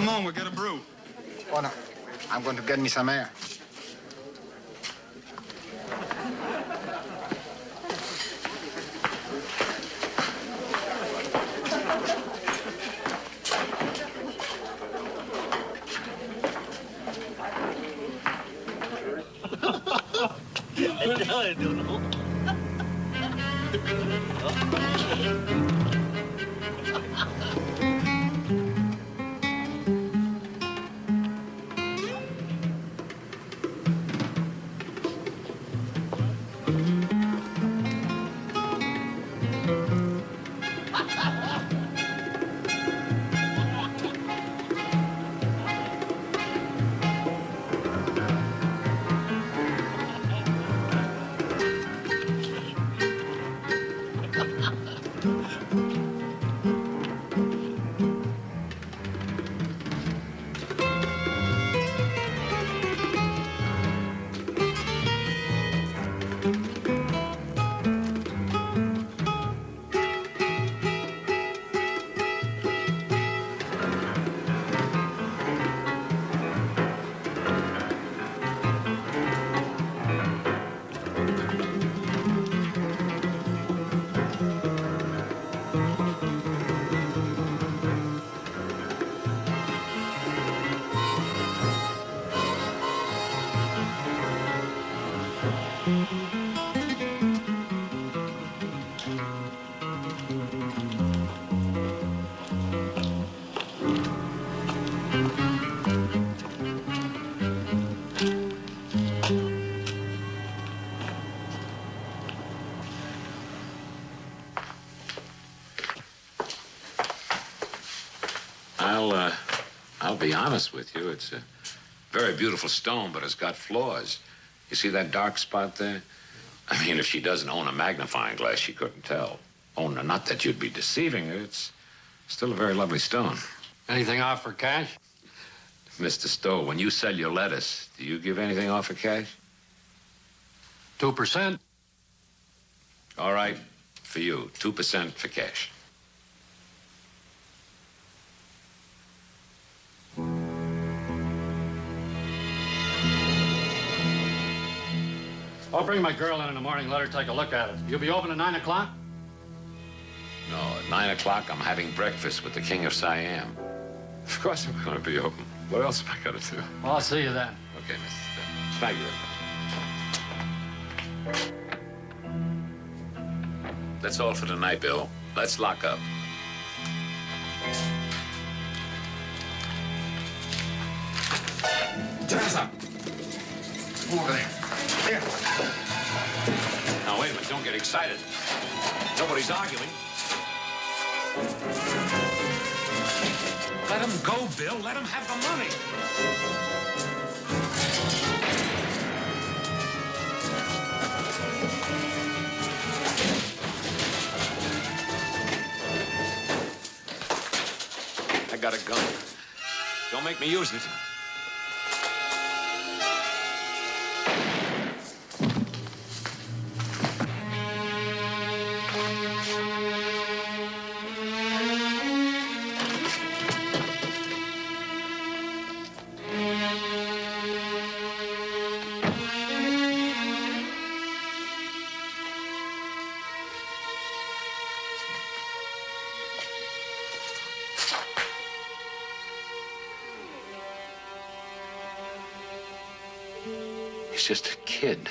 Come on, we'll get a brew. Oh, no. I'm going to get me some air. I'll be honest with you. It's a very beautiful stone, but it's got flaws. You see that dark spot there? I mean, if she doesn't own a magnifying glass, she couldn't tell. Oh, no, not that you'd be deceiving her. It's still a very lovely stone. Anything off for cash? Mr. Stowe, when you sell your lettuce, do you give anything off for cash? 2%? All right, for you, 2% for cash. I'll bring my girl in the morning, let her take a look at it. You'll be open at 9 o'clock? No, at 9 o'clock, I'm having breakfast with the King of Siam. Of course I'm going to be open. What else have I got to do? Well, I'll see you then. Okay, Mr. Stowe. Thank you. That's all for tonight, Bill. Let's lock up. Teresa! Over there. Here. Now, wait a minute. Don't get excited. Nobody's arguing. Let him go, Bill. Let him have the money. I got a gun. Don't make me use it. He's just a kid.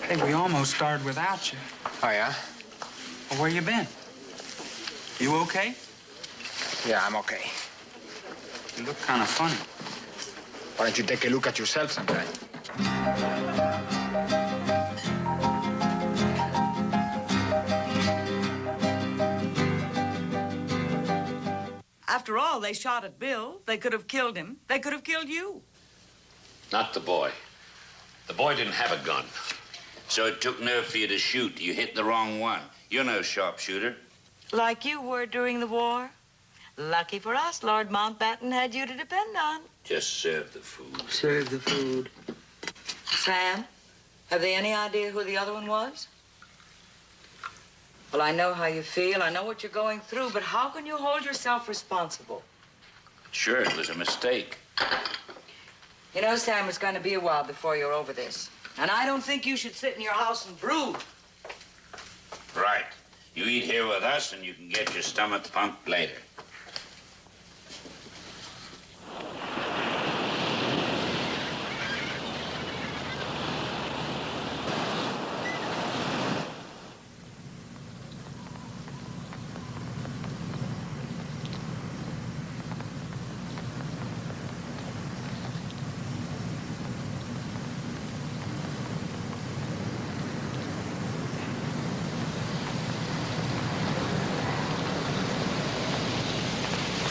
Hey, we almost started without you. Oh, yeah? Well, where you been? You okay? Yeah, I'm okay. You look kind of funny. Why don't you take a look at yourself sometime? After all, they shot at Bill. They could have killed him. They could have killed you. Not the boy. The boy didn't have a gun. So it took nerve for you to shoot. You hit the wrong one. You're no sharpshooter. Like you were during the war? Lucky for us, Lord Mountbatten had you to depend on. Just serve the food. Serve the food. Sam, have they any idea who the other one was? Well, I know how you feel. I know what you're going through, but how can you hold yourself responsible? Sure, it was a mistake. You know, Sam, it's going to be a while before you're over this. And I don't think you should sit in your house and brood. Right. You eat here with us, and you can get your stomach pumped later.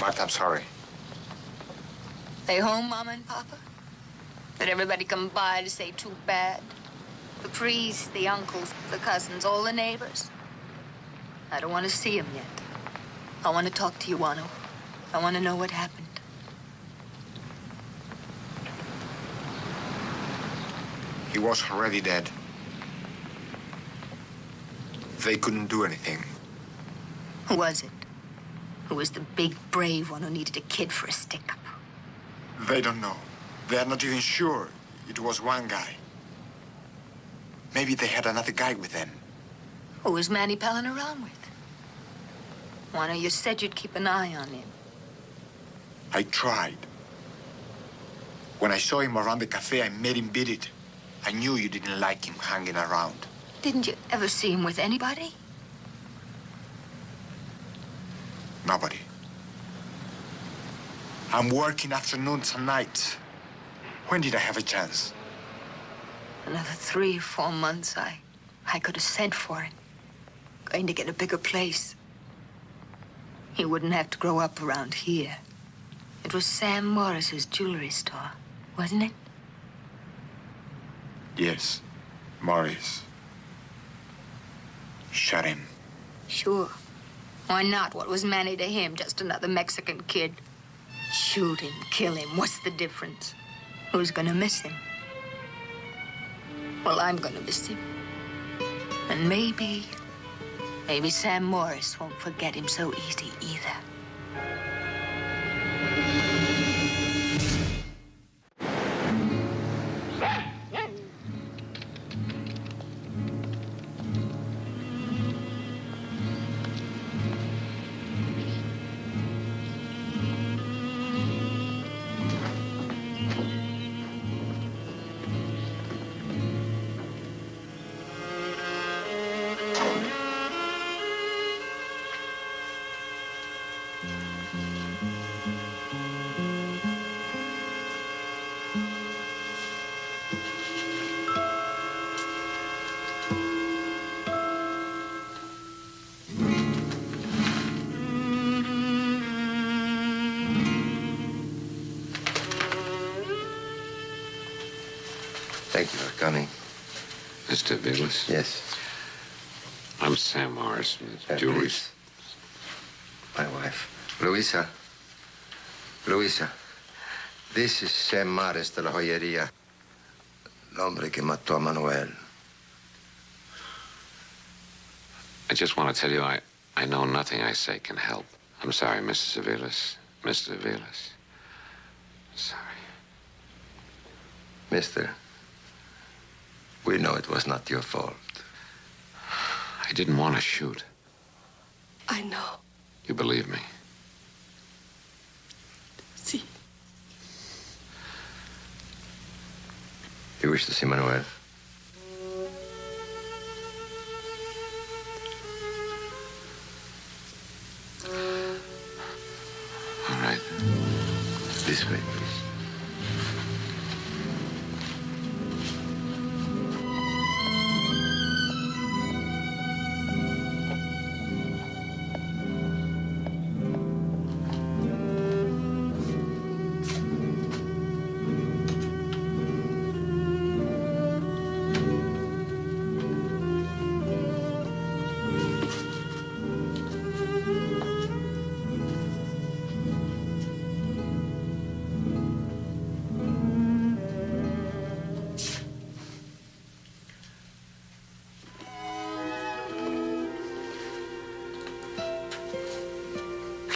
Martha, I'm sorry. They home, Mama and Papa? Did everybody come by to say too bad? The priests, the uncles, the cousins, all the neighbors? I don't want to see them yet. I want to talk to you, Wano. I want to know what happened. He was already dead. They couldn't do anything. Who was it? Who was the big, brave one who needed a kid for a stick-up? They don't know. They are not even sure. It was one guy. Maybe they had another guy with them. Who was Manny palling around with? Wano, you said you'd keep an eye on him. I tried. When I saw him around the cafe, I made him beat it. I knew you didn't like him hanging around. Didn't you ever see him with anybody? Nobody. I'm working afternoons and nights. When did I have a chance? Another 3 or 4 months, I could have sent for him. Going to get a bigger place. He wouldn't have to grow up around here. It was Sam Morris's jewelry store, wasn't it? Yes, Morris. Shut him. Sure. Why not? What was Manny to him? Just another Mexican kid. Shoot him, kill him. What's the difference? Who's gonna miss him? Well, I'm gonna miss him. And maybe Sam Morris won't forget him so easy either. Thank you for coming. Mr. Vilas? Yes. I'm Sam Morris from the jewelry. Please. My wife. Luisa. Luisa. This is Sam Morris de la joyería. El hombre que mató a Manuel. I just want to tell you, I know nothing I say can help. I'm sorry, Mrs. Avilas. Mr. Avilas. Sorry. Mister, we know it was not your fault. I didn't want to shoot. I know. You believe me? See. You wish to see Manuel? All right. This way, please.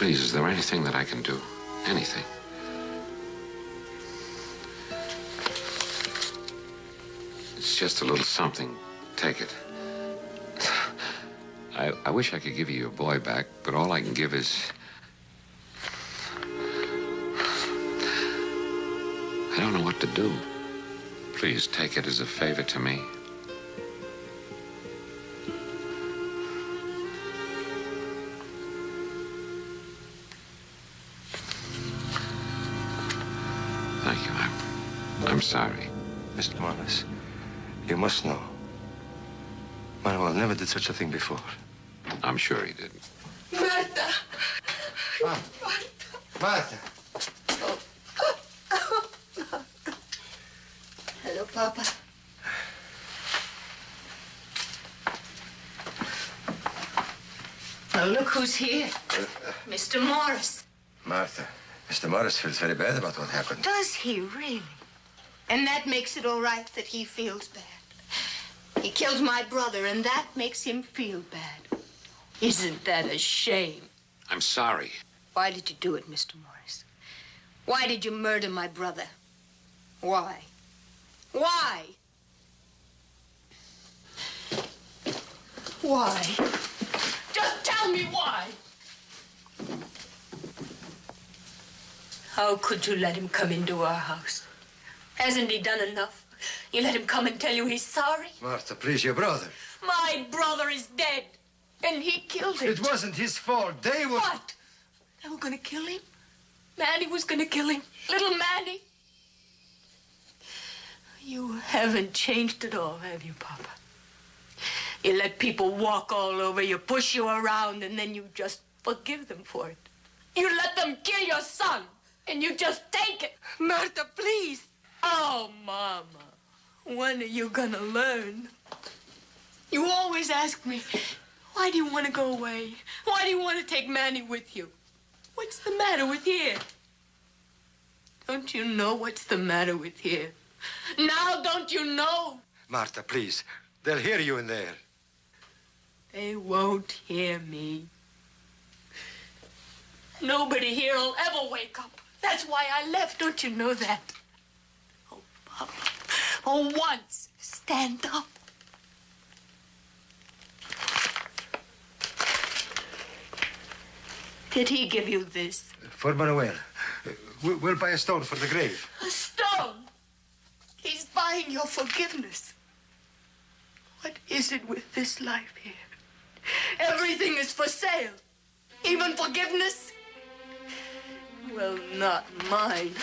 Please, is there anything that I can do? Anything? It's just a little something. Take it. I wish I could give you your boy back, but all I can give is... I don't know what to do. Please take it as a favor to me. Thank you. I'm sorry. Mr. Morris, you must know. Manuel never did such a thing before. I'm sure he didn't. Marta! Marta! Hello, Papa. Well, look who's here. Mr. Morris. Martha, Mr. Morris feels very bad about what happened. Does he really? And that makes it all right that he feels bad. He killed my brother, and that makes him feel bad. Isn't that a shame? I'm sorry. Why did you do it, Mr. Morris? Why did you murder my brother? Why? Why? Why? Just tell me why. How could you let him come into our house? Hasn't he done enough? You let him come and tell you he's sorry? Martha, please, your brother. My brother is dead, and he killed him. It wasn't his fault. They were... What? They were gonna kill him? Manny was gonna kill him. Little Manny. You haven't changed at all, have you, Papa? You let people walk all over you, push you around, and then you just forgive them for it. You let them kill your son, and you just take it. Marta, please. Oh, Mama, when are you gonna learn? You always ask me, why do you want to go away? Why do you want to take Manny with you? What's the matter with here? Don't you know what's the matter with here? Now don't you know? Martha, please. They'll hear you in there. They won't hear me. Nobody here will ever wake up. That's why I left. Don't you know that? Oh, Papa. Oh, once. Stand up. Did he give you this? For Manuel. We'll buy a stone for the grave. A stone? He's buying your forgiveness. What is it with this life here? Everything is for sale. Even forgiveness? Well, not mine.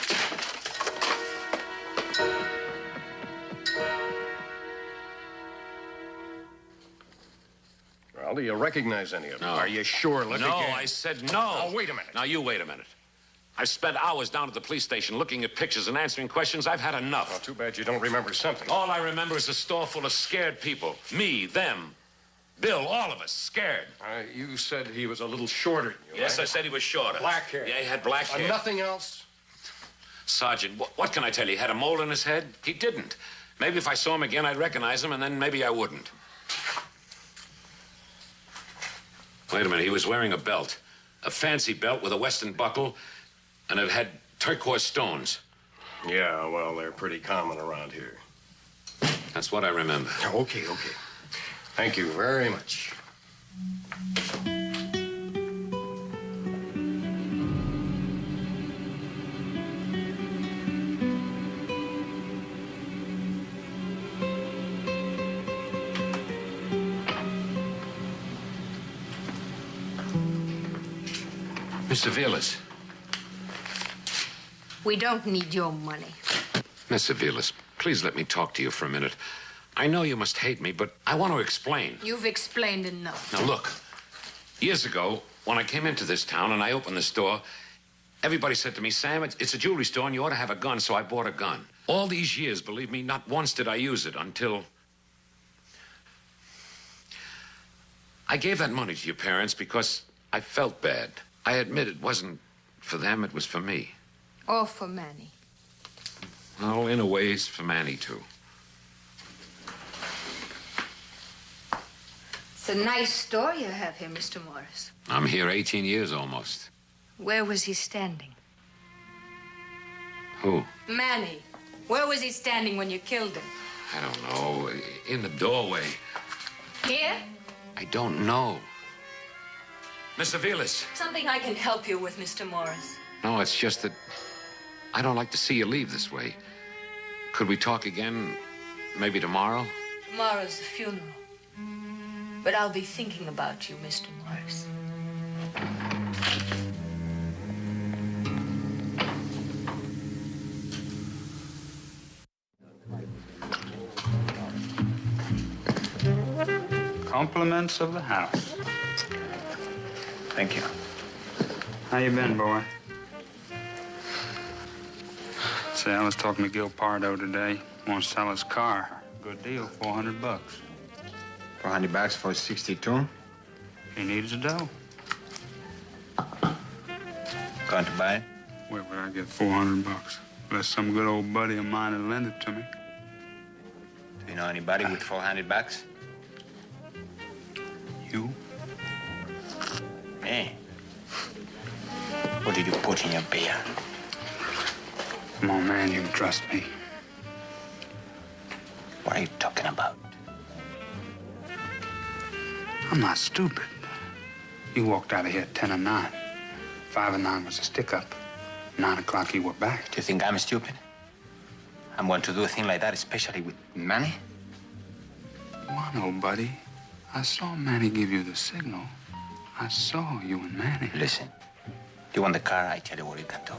Well, do you recognize any of them? No. Are you sure? Look No, again. I said no. Now, wait a minute. Now, you wait a minute. I've spent hours down at the police station looking at pictures and answering questions. I've had enough. Well, too bad you don't remember something. All I remember is a store full of scared people. Me, them, Bill, all of us, scared. You said he was a little shorter than you, Yes, right? I said he was shorter. Black hair. Yeah, he had black hair. Nothing else? Sergeant, what can I tell you? He had a mole in his head? He didn't. Maybe if I saw him again, I'd recognize him, and then maybe I wouldn't. Wait a minute. He was wearing a belt. A fancy belt with a western buckle, and it had turquoise stones. Yeah, well, they're pretty common around here. That's what I remember. Okay. Thank you very much. Mr. Vilas. We don't need your money. Mr. Vilas, please let me talk to you for a minute. I know you must hate me, but I want to explain. You've explained enough. Now, look. Years ago, when I came into this town and I opened the store, everybody said to me, Sam, it's a jewelry store and you ought to have a gun, so I bought a gun. All these years, believe me, not once did I use it until... I gave that money to your parents because I felt bad. I admit it wasn't for them, it was for me. Or for Manny. Well, in a way, it's for Manny, too. It's a nice store you have here, Mr. Morris. I'm here 18 years almost. Where was he standing? Who? Manny. Where was he standing when you killed him? I don't know. In the doorway. Here? I don't know. Miss Aviles. Something I can help you with, Mr. Morris. No, it's just that I don't like to see you leave this way. Could we talk again maybe tomorrow? Tomorrow's the funeral. But I'll be thinking about you, Mr. Morris. Compliments of the house. Thank you. How you been, boy? Say, I was talking to Gil Pardo today. Wants to sell his car. Good deal, $400. $400 for 62? He needs the dough. Going to buy it? Where would I get $400? Unless some good old buddy of mine would lend it to me. Do you know anybody with $400? You? Me? What did you put in your beer? Come on, man, you can trust me. What are you talking about? I'm not stupid. You walked out of here at 10 of 9. 5 of 9 was a stick-up. 9 o'clock you were back. Do you think I'm stupid? I'm going to do a thing like that, especially with money? Come on, old buddy. I saw Manny give you the signal. I saw you and Manny. Listen, you want the car? I tell you what you can do.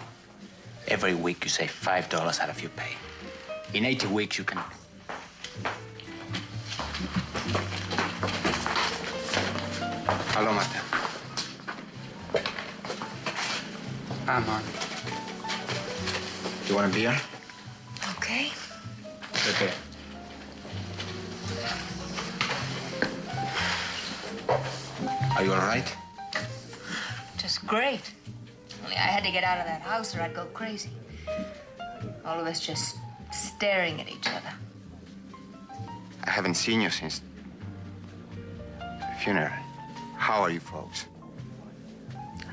Every week you save $5 out of your pay. In 80 weeks you can... Hello, Marta. Hi, Mark. You want a beer? Okay. Okay. Are you all right? Just great. Only I had to get out of that house or I'd go crazy. All of us just staring at each other. I haven't seen you since the funeral. How are you folks?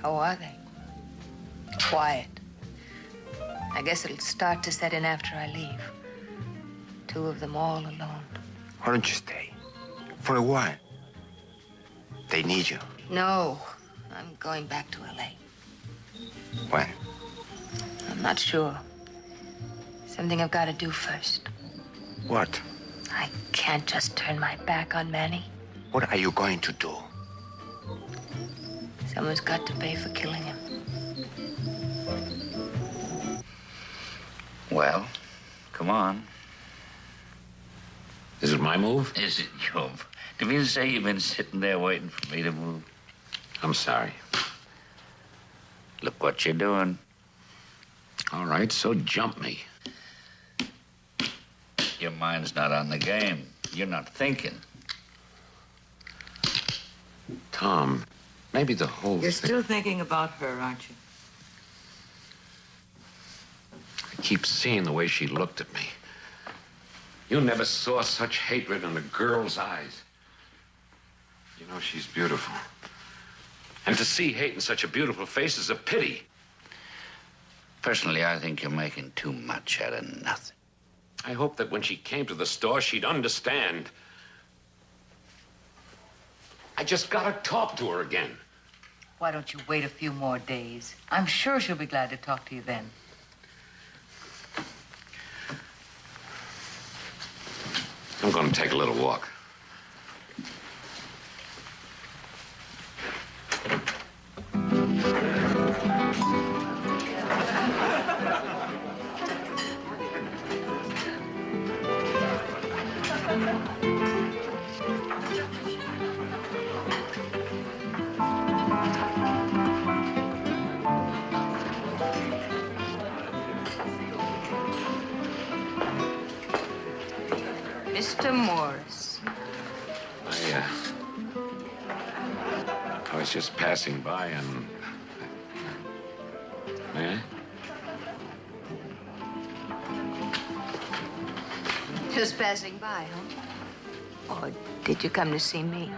How are they? Quiet. I guess it'll start to set in after I leave. 2 of them all alone. Why don't you stay? For a while. They need you. No, I'm going back to LA. When? I'm not sure. Something I've got to do first. What? I can't just turn my back on Manny. What are you going to do? Someone's got to pay for killing him. Well, come on. Is it my move? Is it your... Do you mean to say you've been sitting there waiting for me to move? I'm sorry. Look what you're doing. All right, so jump me. Your mind's not on the game. You're not thinking. Tom, maybe the whole You're thing... still thinking about her, aren't you? I keep seeing the way she looked at me. You never saw such hatred in a girl's eyes. You know, she's beautiful. And to see hate in such a beautiful face is a pity. Personally, I think you're making too much out of nothing. I hope that when she came to the store, she'd understand. I just gotta talk to her again. Why don't you wait a few more days? I'm sure she'll be glad to talk to you then. I'm gonna take a little walk. Mr. Morris. I was just passing by and... May I? Just passing by, huh? Or did you come to see me?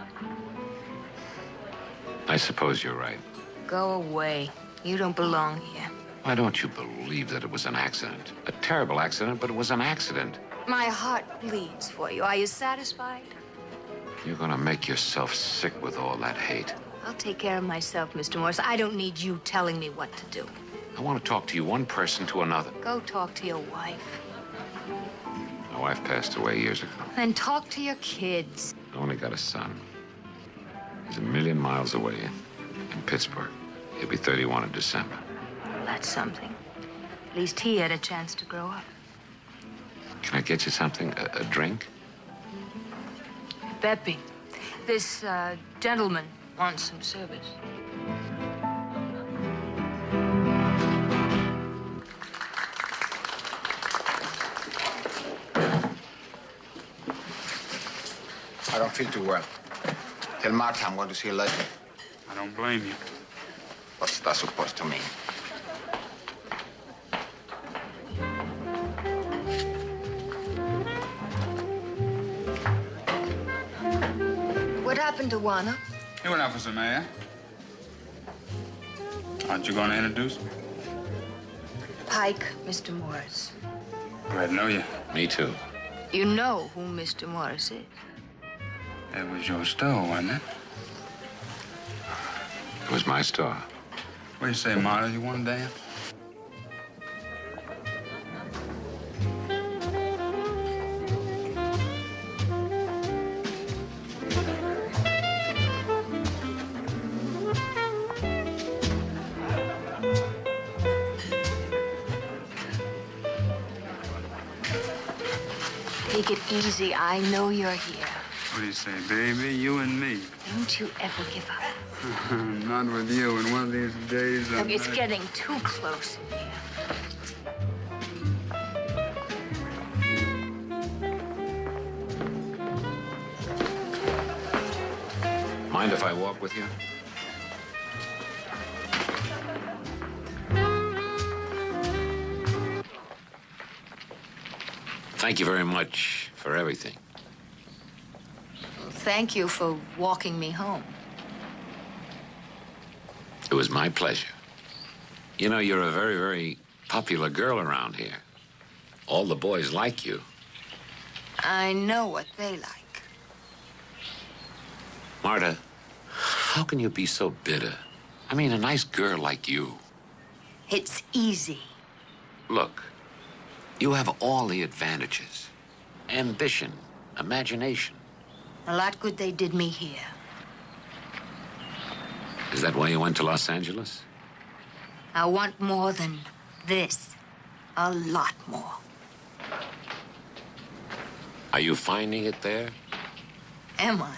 I suppose you're right. Go away. You don't belong here. Why don't you believe that it was an accident? A terrible accident, but it was an accident. My heart bleeds for you. Are you satisfied? You're gonna make yourself sick with all that hate. I'll take care of myself, Mr. Morris. I don't need you telling me what to do. I want to talk to you one person to another. Go talk to your wife. My wife passed away years ago. Then talk to your kids. I only got a son. He's 1,000,000 miles away in Pittsburgh. He'll be 31 in December. Well, that's something. At least he had a chance to grow up. Can I get you something? A drink? Beppy, this gentleman wants some service. I don't feel too well. Tell Martha I'm going to see her later. I don't blame you. What's that supposed to mean? What happened to Juana? He went out for some air. Aren't you going to introduce me? Pike, Mr. Morris. Glad to know you. Me too. You know who Mr. Morris is. That was your store, wasn't it? It was my store. What do you say, Marta? You want to dance? Take it easy. I know you're here. What do you say, baby? You and me. Don't you ever give up. Not with you. And one of these days, Look, it's getting too close in here. Mind if I walk with you? Thank you very much for everything. Well, thank you for walking me home. It was my pleasure. You know, you're a very, very popular girl around here. All the boys like you. I know what they like. Marta, how can you be so bitter? I mean, a nice girl like you. It's easy. Look, you have all the advantages. Ambition, imagination. A lot good they did me here. Is that why you went to Los Angeles? I want more than this. A lot more. Are you finding it there? Am I?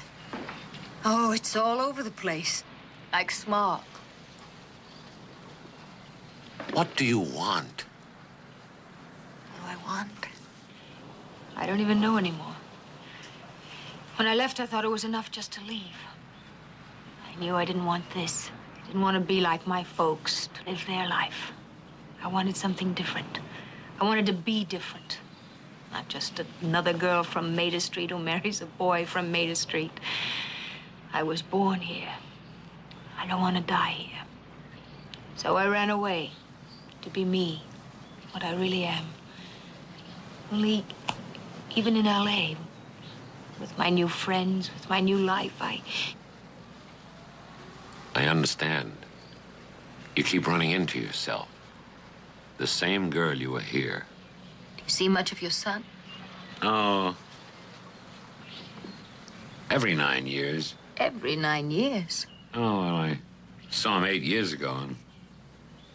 Oh, it's all over the place. Like smog. What do you want? What do I want? I don't even know anymore. When I left, I thought it was enough just to leave. I knew I didn't want this. I didn't want to be like my folks, to live their life. I wanted something different. I wanted to be different. Not just another girl from Maida Street who marries a boy from Maida Street. I was born here. I don't want to die here. So I ran away to be me, what I really am. Only, even in L.A., with my new friends, with my new life, I understand. You keep running into yourself. The same girl you were here. Do you see much of your son? Oh. Every 9 years. Every 9 years. Oh, well, I saw him 8 years ago, and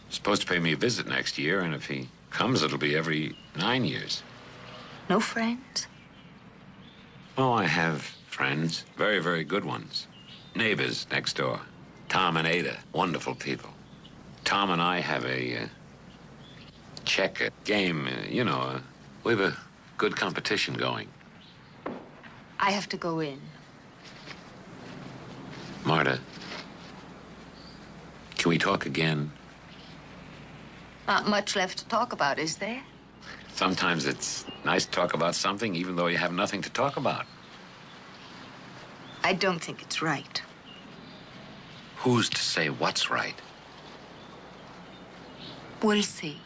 he's supposed to pay me a visit next year, and if he comes, it'll be every 9 years. No friends? Oh, I have friends. Very, very good ones. Neighbors next door. Tom and Ada. Wonderful people. Tom and I have a check game, we have a good competition going. I have to go in. Marta, can we talk again? Not much left to talk about, is there? Sometimes it's nice to talk about something, even though you have nothing to talk about. I don't think it's right. Who's to say what's right? We'll see.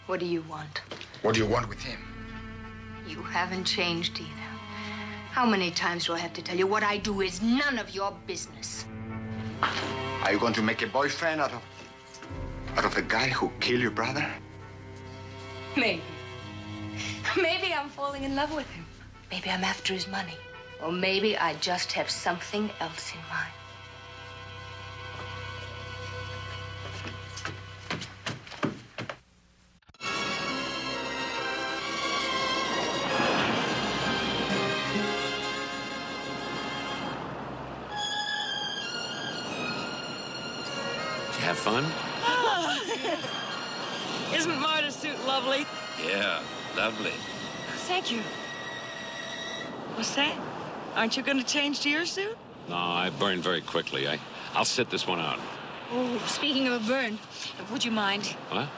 What do you want? What do you want with him? You haven't changed either. How many times do I have to tell you what I do is none of your business? Are you going to make a boyfriend out of the guy who killed your brother? Maybe. Maybe I'm falling in love with him. Maybe I'm after his money. Or maybe I just have something else in mind. Have fun? Isn't Marta's suit lovely? Yeah, lovely. Thank you. What's that? Aren't you going to change to your suit? No, I burn very quickly. I'll sit this one out. Oh, speaking of a burn, would you mind? What?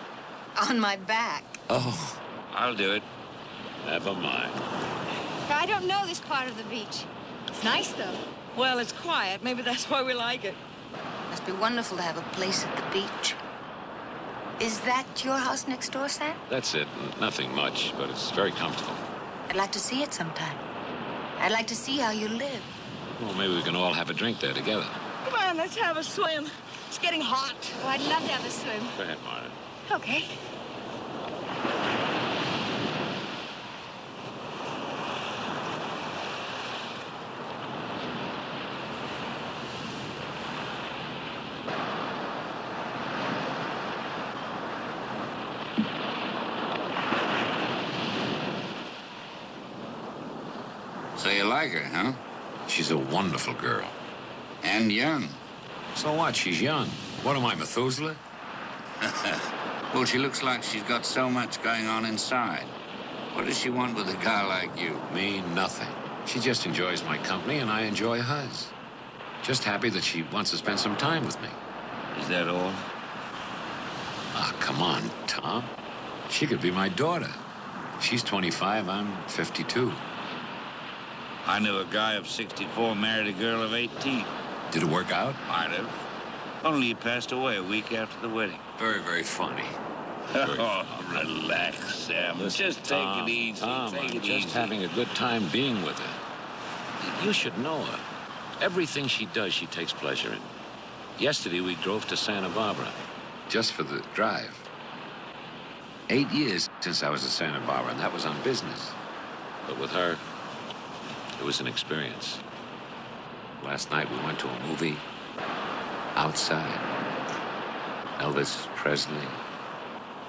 On my back. Oh, I'll do it. never mind. I don't know this part of the beach. It's nice, though. Well, it's quiet. Maybe that's why we like it. Must be wonderful to have a place at the beach. Is that your house next door, Sam? That's it. Nothing much, but it's very comfortable. I'd like to see it sometime. I'd like to see how you live. Well, maybe we can all have a drink there together. Come on, let's have a swim. It's getting hot. Oh, I'd love to have a swim. Go ahead, Marta. Okay. So you like her, huh? She's a wonderful girl. And young. So what? She's young. What am I, Methuselah? Well, she looks like she's got so much going on inside. What does she want with a guy like you? Me, nothing. She just enjoys my company, and I enjoy hers. Just happy that she wants to spend some time with me. Is that all? Ah, come on, Tom. She could be my daughter. She's 25, I'm 52. I knew a guy of 64 married a girl of 18. Did it work out? Might have. Only he passed away a week after the wedding. Very, very funny. Oh, relax, Sam. Just take it easy. Tom, take I'm it just easy. having a good time being with her. You should know her. Everything she does, she takes pleasure in. Yesterday, we drove to Santa Barbara, just for the drive. 8 years since I was in Santa Barbara, and that was on business. But with her, it was an experience. Last night, we went to a movie outside. Elvis Presley.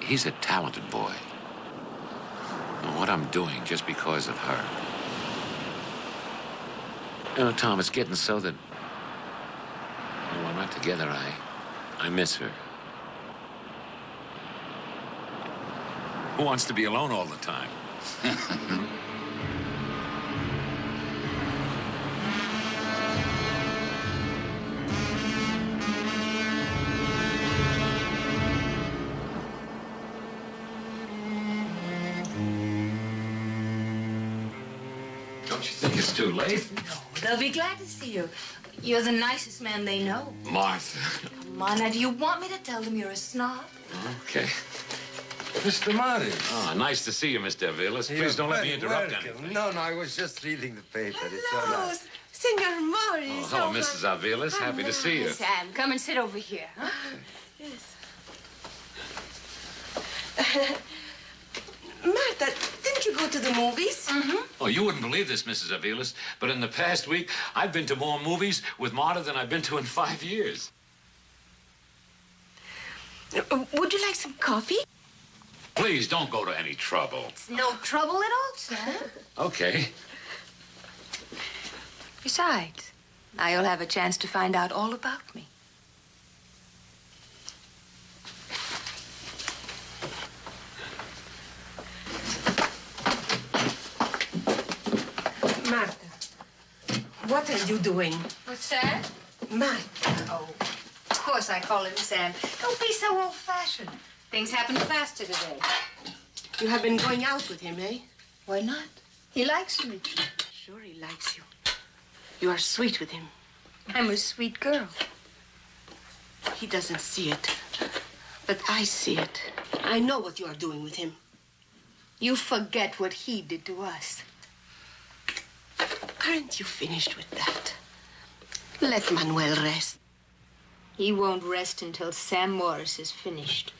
He's a talented boy. And what I'm doing just because of her. You know, Tom, it's getting so that when we're not together, I miss her. Who wants to be alone all the time? Don't you think it's too late? No, they'll be glad to see you. You're the nicest man they know. Martha. Come on, now, do you want me to tell them you're a snob? Okay. Mr. Morris. Oh, nice to see you, Mr. Aviles. Please don't let me interrupt anything. No, I was just reading the paper. It's all right. Senor Morris. Oh, hello, Mrs. Aviles. Happy to see you. Sam, come and sit over here. Huh? Yes. Martha, didn't you go to the movies? Mm-hmm. Oh, you wouldn't believe this, Mrs. Aviles, but in the past week, I've been to more movies with Marta than I've been to in 5 years. Would you like some coffee? Please, don't go to any trouble. It's no trouble at all, Sam. Okay. Besides, now you'll have a chance to find out all about me. What are you doing? What's that? Martha. Oh, of course I call him Sam. Don't be so old-fashioned. Things happen faster today. You have been going out with him, eh? Why not? He likes me. Sure he likes you. You are sweet with him. I'm a sweet girl. He doesn't see it, but I see it. I know what you are doing with him. You forget what he did to us. Aren't you finished with that? Let Manuel rest. He won't rest until Sam Morris is finished.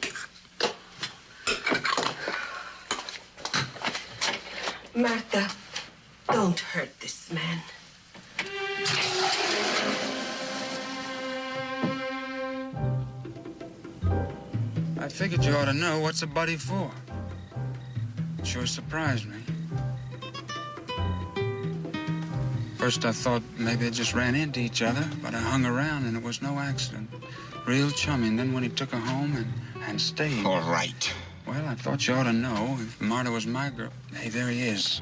Martha, don't hurt this man. I figured you ought to know what's a buddy for. It sure surprised me. First, I thought maybe they just ran into each other, but I hung around and it was no accident. Real chummy. And then when he took her home and stayed. All right. Well, I thought you ought to know if Marta was my girl. Hey, there he is.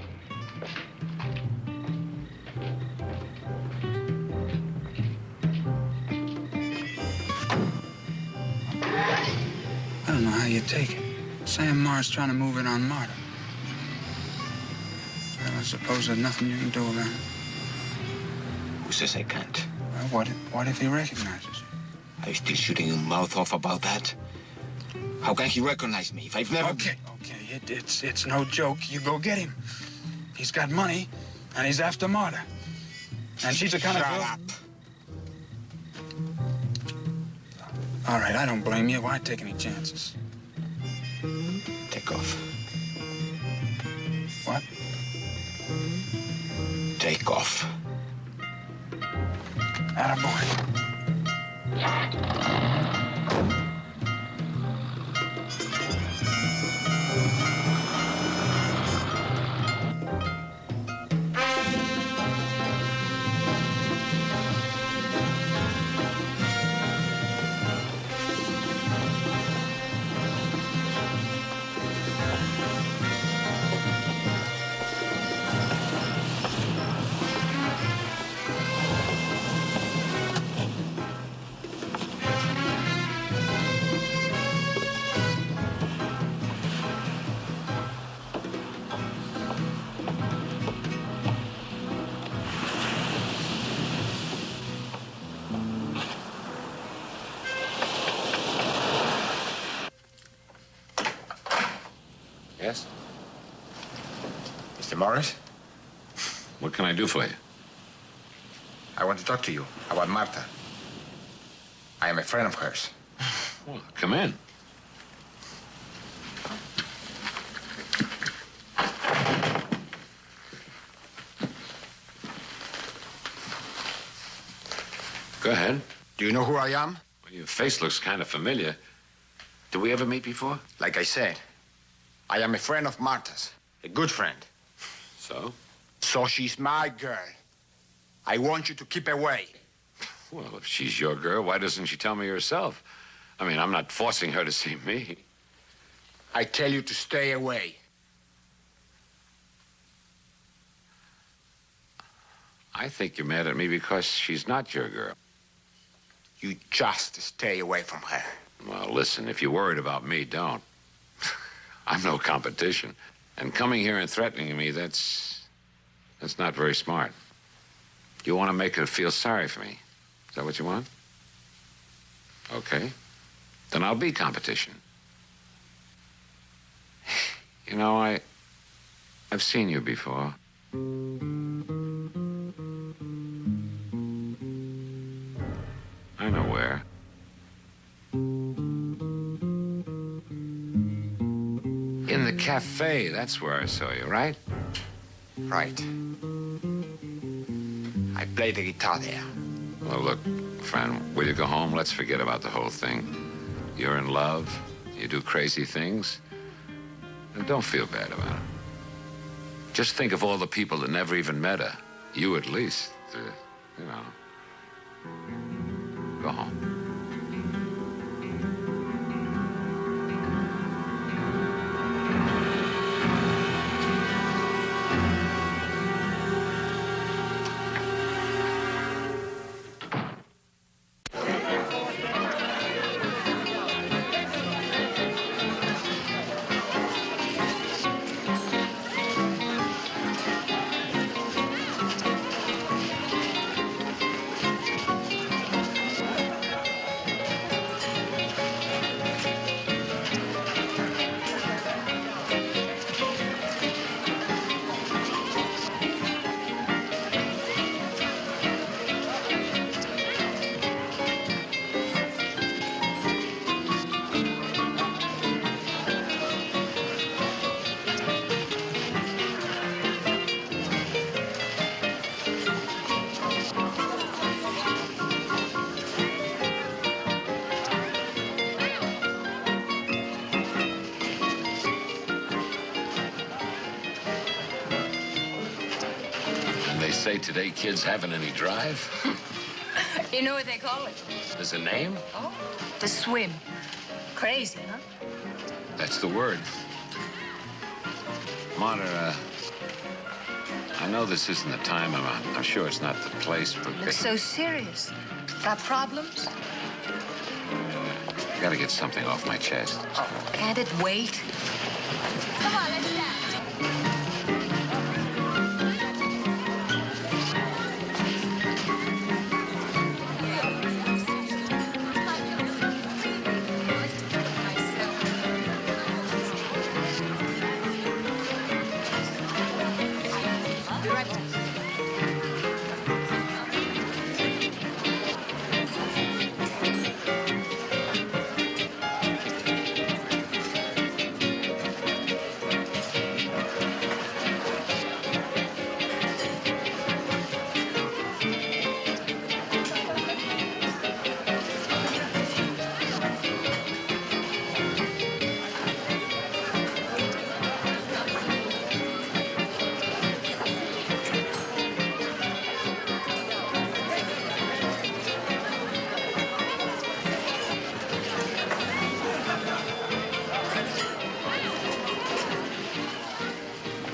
I don't know how you take it. Sam Morris trying to move in on Marta. Well, I suppose there's nothing you can do about it. Who says I can't? Well, what if he recognizes you? Are you still shooting your mouth off about that? How can he recognize me if I've never... Okay, it's no joke. You go get him. He's got money, and he's after Marta. And she's the kind of girl... Shut up. All right, I don't blame you. Why take any chances? Take off. What? Take off. Attaboy. Yes? Mr. Morris? What can I do for you? I want to talk to you about Marta. I am a friend of hers. Well, come in. Go ahead. Do you know who I am? Well, your face looks kind of familiar. Did we ever meet before? Like I said, I am a friend of Marta's. A good friend. So? So she's my girl. I want you to keep away. Well, if she's your girl, why doesn't she tell me herself? I mean, I'm not forcing her to see me. I tell you to stay away. I think you're mad at me because she's not your girl. You just stay away from her. Well, listen, if you're worried about me, don't. I'm no competition. And coming here and threatening me, that's not very smart. You want to make her feel sorry for me. Is that what you want? Okay. Then I'll be competition. You know, I've seen you before. I know where. In the cafe, that's where I saw you, right? Right. I play the guitar there. Well, look, friend, will you go home? Let's forget about the whole thing. You're in love. You do crazy things. And don't feel bad about it. Just think of all the people that never even met her. You at least, you know. Go home. They say today kids haven't any drive. You know what they call it? There's a name? Oh, the swim. Crazy, huh? That's the word. Marta, I know this isn't the time. I'm sure it's not the place, but... Looks so serious. Got problems? I gotta get something off my chest. Oh, can't it wait? Come on, let's dance.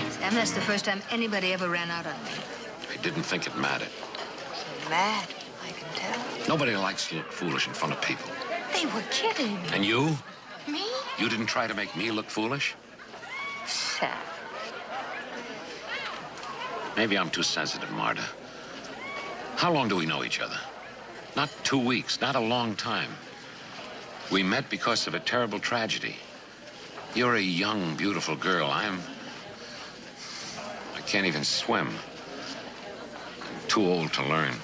Sam, that's the first time anybody ever ran out on me. I didn't think it mattered. Mad, I can tell. Nobody likes to look foolish in front of people. They were kidding. And you? Me? You didn't try to make me look foolish? Sam. Maybe I'm too sensitive, Marta. How long do we know each other? Not 2 weeks, not a long time. We met because of a terrible tragedy. You're a young, beautiful girl. I can't even swim. I'm too old to learn.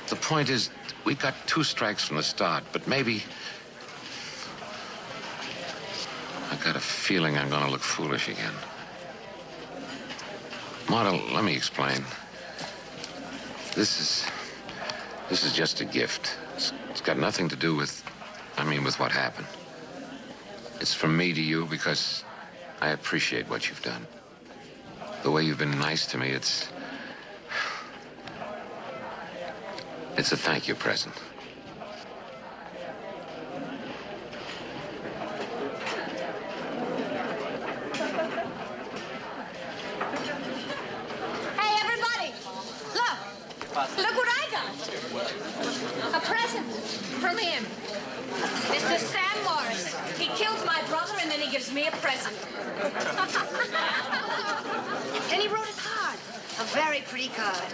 The point is, we got 2 strikes from the start, but maybe... I got a feeling I'm gonna look foolish again. Marta, let me explain. This is just a gift. It's got nothing to do with what happened. It's from me to you because I appreciate what you've done. The way you've been nice to me, it's a thank you present. Hey, everybody! Look! Look what I got! A present from him. Mr. Sam Morrison. He kills my brother and then he gives me a present. And he wrote a card. A very pretty card.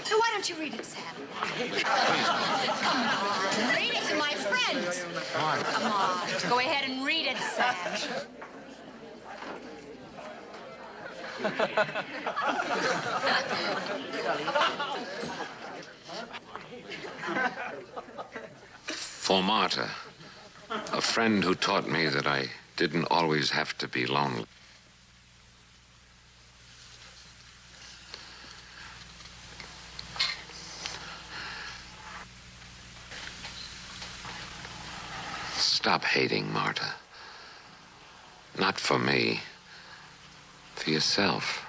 So why don't you read it, Sam? Come on, read it to my friends. Come on, go ahead and read it, Sam. For Marta, a friend who taught me that I didn't always have to be lonely. Stop hating, Marta. Not for me, for yourself.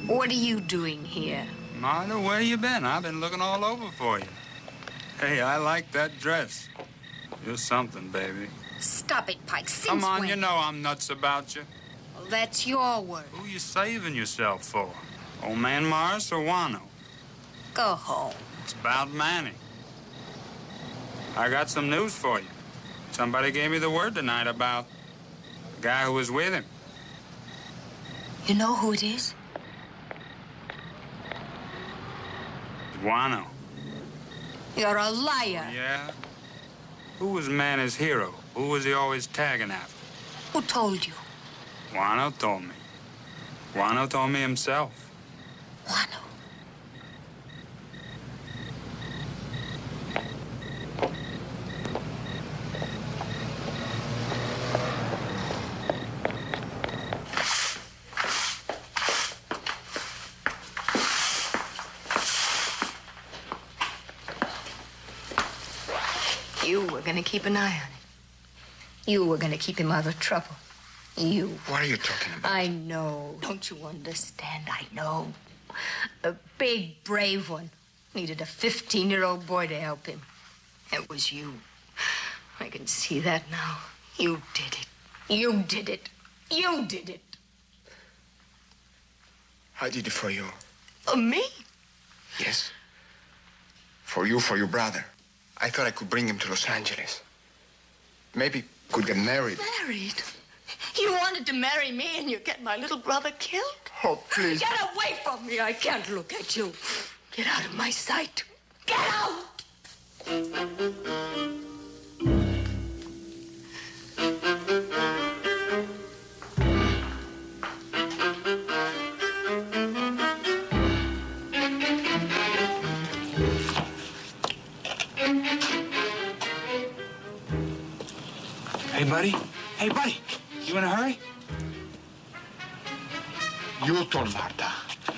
What are you doing here? Marta, where you been? I've been looking all over for you. Hey, I like that dress. You're something, baby. Stop it, Pike. Since Come on, when? you know I'm nuts about you. Well, that's your word. Who you saving yourself for? Old man Morris or Wano? Go home. It's about Manny. I got some news for you. Somebody gave me the word tonight about the guy who was with him. You know who it is? Wano. You're a liar. Yeah? Who was Manny's hero? Who was he always tagging after? Who told you? Wano told me. Wano told me himself. Wano. gonna keep an eye on him. You were gonna keep him out of trouble. You. What are you talking about? I know. Don't you understand? I know. A big, brave one needed a 15-year-old boy to help him. It was you. I can see that now. You did it. You did it. You did it. I did it for you. Me? Yes. For you, for your brother. I thought I could bring him to Los Angeles. Maybe could get married. Married? You wanted to marry me and you get my little brother killed? Oh, please. Get away from me. I can't look at you. Get out of my sight. Get out! Hey, buddy. Hey, buddy. You in a hurry? You told Marta.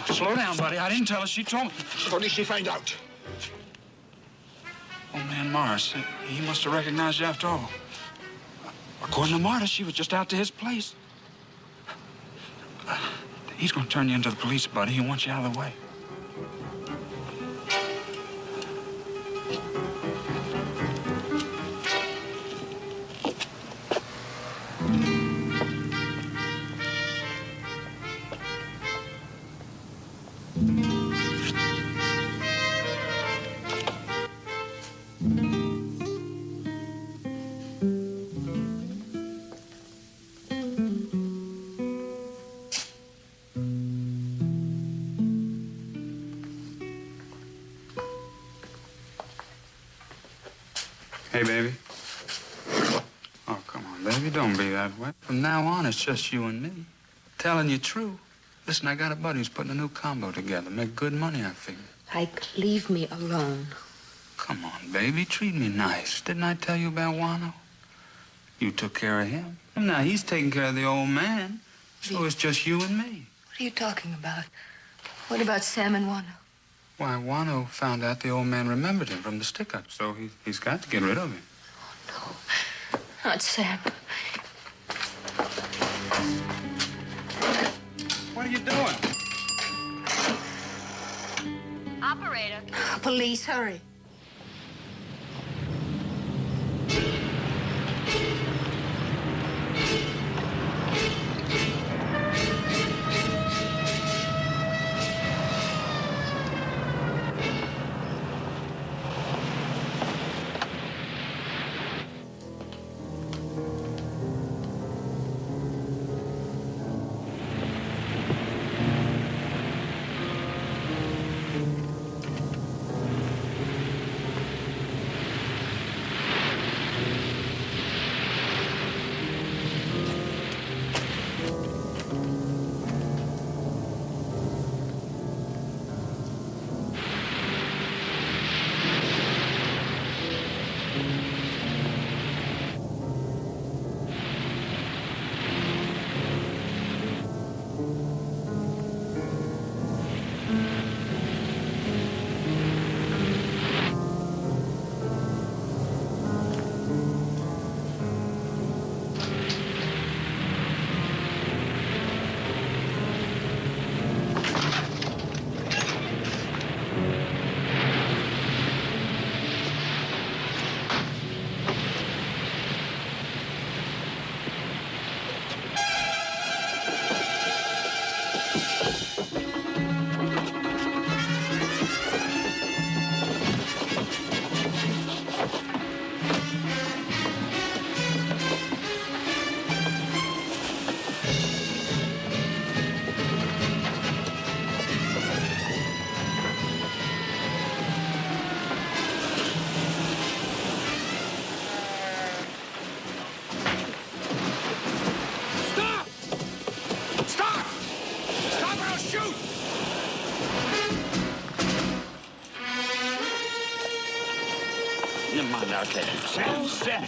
Slow down, buddy. I didn't tell her. She told me. What did she find out? Oh, man, Morris. He must have recognized you after all. According to Marta, she was just out to his place. He's going to turn you into the police, buddy. He wants you out of the way. Hey, baby. Oh, come on, baby. Don't be that way. From now on, it's just you and me. Telling you true. Listen, I got a buddy who's putting a new combo together. Make good money, I figure. Ike, leave me alone. Come on, baby. Treat me nice. Didn't I tell you about Wano? You took care of him. And now he's taking care of the old man. So it's just you and me. What are you talking about? What about Sam and Wano? Why, Wano found out the old man remembered him from the stick-up, so he's got to get rid of him. Oh, no. Not Sam. What are you doing? Operator. Police, hurry. Never mind out there. Sam, Sam.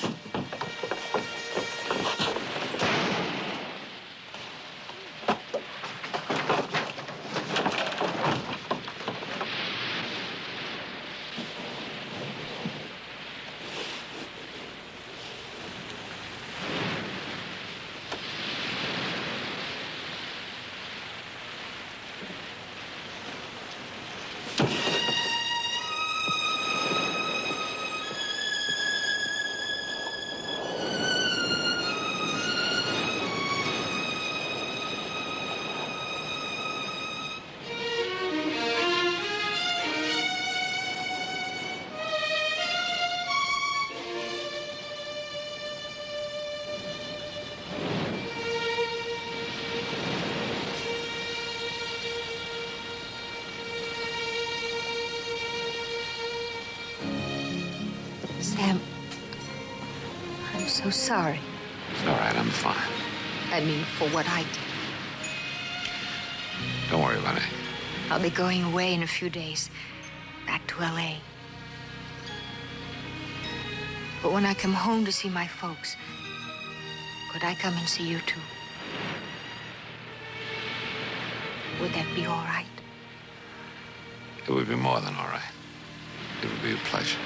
so sorry. It's all right, I'm fine. I mean, for what I did. Don't worry about it. I'll be going away in a few days, back to L.A. But when I come home to see my folks, could I come and see you too? Would that be all right? It would be more than all right. It would be a pleasure.